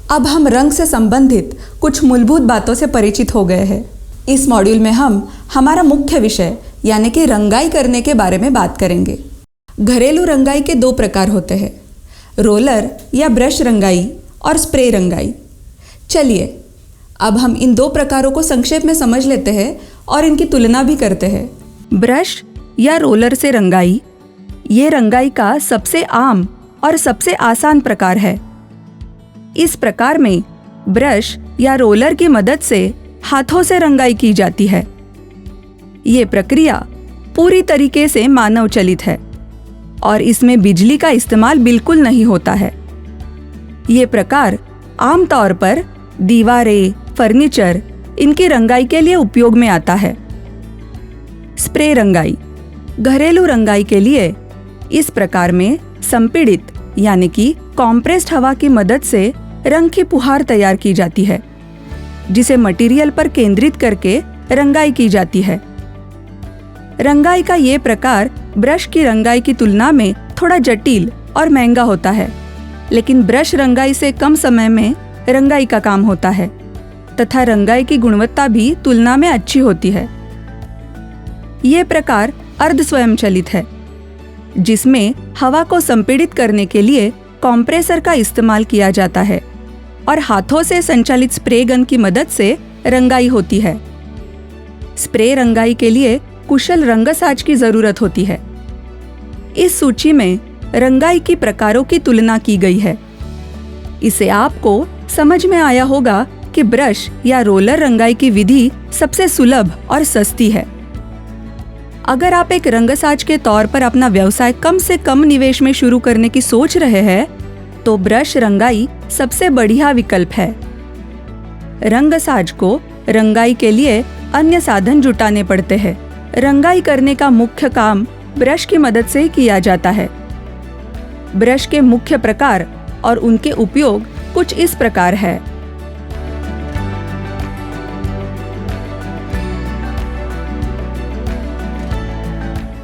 अब हम रंग से संबंधित कुछ मूलभूत बातों से परिचित हो गए हैं। इस मॉड्यूल में हम हमारा मुख्य विषय यानी कि रंगाई करने के बारे में बात करेंगे। घरेलू रंगाई के दो प्रकार होते हैं, रोलर या ब्रश रंगाई और स्प्रे रंगाई। चलिए अब हम इन दो प्रकारों को संक्षेप में समझ लेते हैं और इनकी तुलना भी करते हैं। ब्रश या रोलर से रंगाई, ये रंगाई का सबसे आम और सबसे आसान प्रकार है। इस प्रकार में ब्रश या रोलर की मदद से हाथों से रंगाई की जाती है। ये प्रक्रिया पूरी तरीके से मानव चलित है और इसमें बिजली का इस्तेमाल बिल्कुल नहीं होता है। ये प्रकार आमतौर पर दीवारें, फर्नीचर इनकी रंगाई के लिए उपयोग में आता है। स्प्रे रंगाई, घरेलू रंगाई के लिए इस प्रकार में संपीड़ित यानी कि कॉम्प्रेस्ड हवा की मदद से रंग की फुहार तैयार की जाती है, जिसे मटेरियल पर केंद्रित करके रंगाई की जाती है। रंगाई का ये प्रकार ब्रश की रंगाई की तुलना में थोड़ा जटिल और महंगा होता है, लेकिन ब्रश रंगाई से कम समय में रंगाई का काम होता है तथा रंगाई की गुणवत्ता भी तुलना में अच्छी होती है। ये प्रकार अर्ध स्वयंचलित है, जिसमें हवा को संपीड़ित करने के लिए कंप्रेसर का इस्तेमाल किया जाता है और हाथों से संचालित स्प्रे गन की मदद से रंगाई होती है। स्प्रे रंगाई के लिए कुशल रंगसाज की जरूरत होती है। इस सूची में रंगाई की प्रकारों की तुलना की गई है। इसे आपको समझ में आया होगा कि ब्रश या रोलर रंगाई की विधि सबसे सुलभ और सस्ती है। अगर आप एक रंगसाज के तौर पर अपना व्यवसाय कम से कम निवेश में शुरू करने की सोच रहे हैं, तो ब्रश रंगाई सबसे बढ़िया विकल्प है। रंगसाज को रंगाई के लिए अन्य साधन जुटाने पड़ते हैं। रंगाई करने का मुख्य काम ब्रश की मदद से ही किया जाता है। ब्रश के मुख्य प्रकार और उनके उपयोग कुछ इस प्रकार है।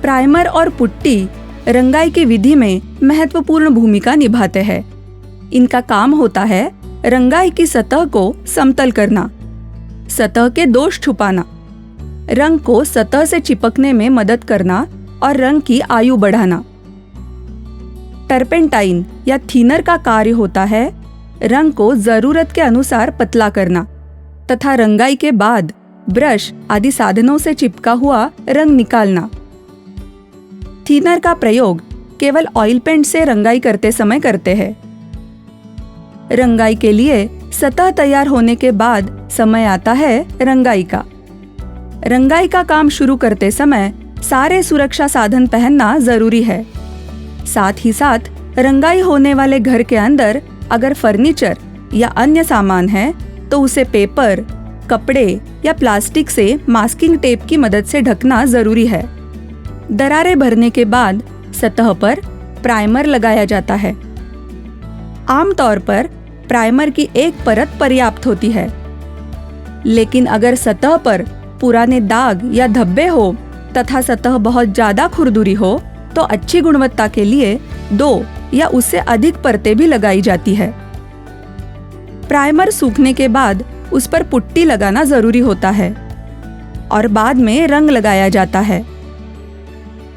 प्राइमर और पुट्टी रंगाई की विधि में महत्वपूर्ण भूमिका निभाते हैं। इनका काम होता है रंगाई की सतह को समतल करना, सतह के दोष छुपाना, रंग को सतह से चिपकने में मदद करना और रंग की आयु बढ़ाना। टर्पेंटाइन या थिनर का कार्य होता है रंग को जरूरत के अनुसार पतला करना तथा रंगाई के बाद ब्रश आदि साधनों से चिपका हुआ रंग निकालना। थिनर का प्रयोग केवल ऑयल पेंट से रंगाई करते समय करते हैं। रंगाई के लिए सतह तैयार होने के बाद समय आता है रंगाई का। रंगाई का काम शुरू करते समय सारे सुरक्षा साधन पहनना जरूरी है। साथ ही साथ रंगाई होने वाले घर के अंदर अगर फर्नीचर या अन्य सामान है तो उसे पेपर, कपड़े या प्लास्टिक से मास्किंग टेप की मदद से ढकना जरूरी है। दरारें भरने के बाद सतह पर प्राइमर लगाया जाता है। आमतौर पर प्राइमर की एक परत पर्याप्त होती है, लेकिन अगर सतह पर पुराने दाग या धब्बे हो तथा सतह बहुत ज्यादा खुरदुरी हो तो अच्छी गुणवत्ता के लिए 2 या उससे अधिक परतें भी लगाई जाती है। प्राइमर सूखने के बाद उस पर पुट्टी लगाना जरूरी होता है और बाद में रंग लगाया जाता है।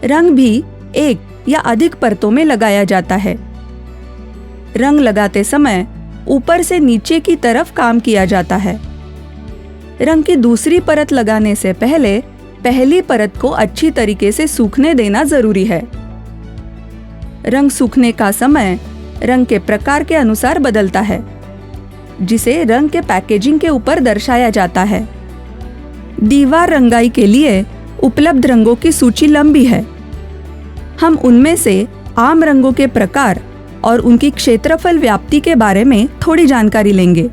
रंग भी 1 या अधिक परतों में लगाया जाता है। रंग लगाते समय ऊपर से नीचे की तरफ काम किया जाता है। रंग की दूसरी परत लगाने से पहले पहली परत को अच्छी तरीके से सूखने देना जरूरी है। रंग सूखने का समय रंग के प्रकार के अनुसार बदलता है, जिसे रंग के पैकेजिंग के ऊपर दर्शाया जाता है। दीवार रंगाई के लिए उपलब्ध रंगों की सूची लंबी है। हम उनमें से आम रंगों के प्रकार और उनकी क्षेत्रफल व्याप्ति के बारे में थोड़ी जानकारी लेंगे।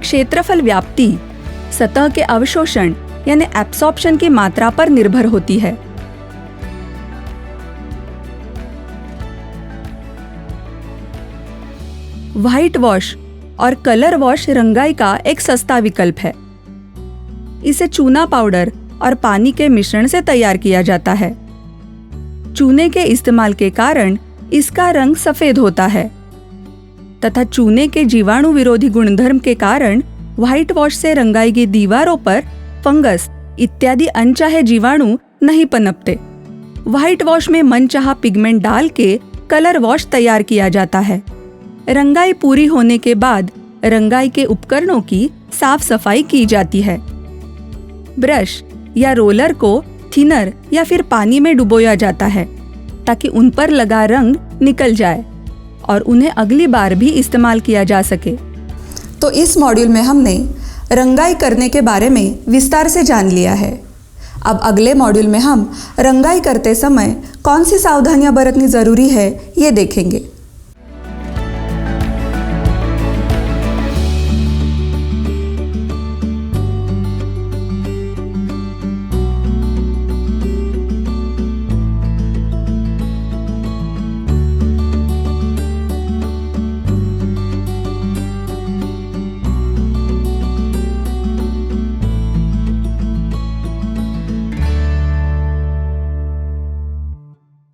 क्षेत्रफल व्याप्ति सतह के अवशोषण यानी एब्सॉर्प्शन की मात्रा पर निर्भर होती है। व्हाइट वॉश और कलर वॉश रंगाई का एक सस्ता विकल्प है। इसे चूना पाउडर और पानी के मिश्रण से तैयार किया जाता है। चूने के इस्तेमाल के कारण इसका रंग सफेद होता है तथा चूने के जीवाणु विरोधी गुणधर्म के कारण व्हाइट वॉश से रंगाई की दीवारों पर फंगस इत्यादि अनचाहे जीवाणु नहीं पनपते। व्हाइट वॉश में मनचाहा पिगमेंट डाल के कलर वॉश तैयार किया जाता है। रंगाई पूरी होने के बाद रंगाई के उपकरणों की साफ सफाई की जाती है। ब्रश या रोलर को थिनर या फिर पानी में डुबोया जाता है ताकि उन पर लगा रंग निकल जाए और उन्हें अगली बार भी इस्तेमाल किया जा सके। तो इस मॉड्यूल में हमने रंगाई करने के बारे में विस्तार से जान लिया है। अब अगले मॉड्यूल में हम रंगाई करते समय कौन सी सावधानियां बरतनी जरूरी है ये देखेंगे।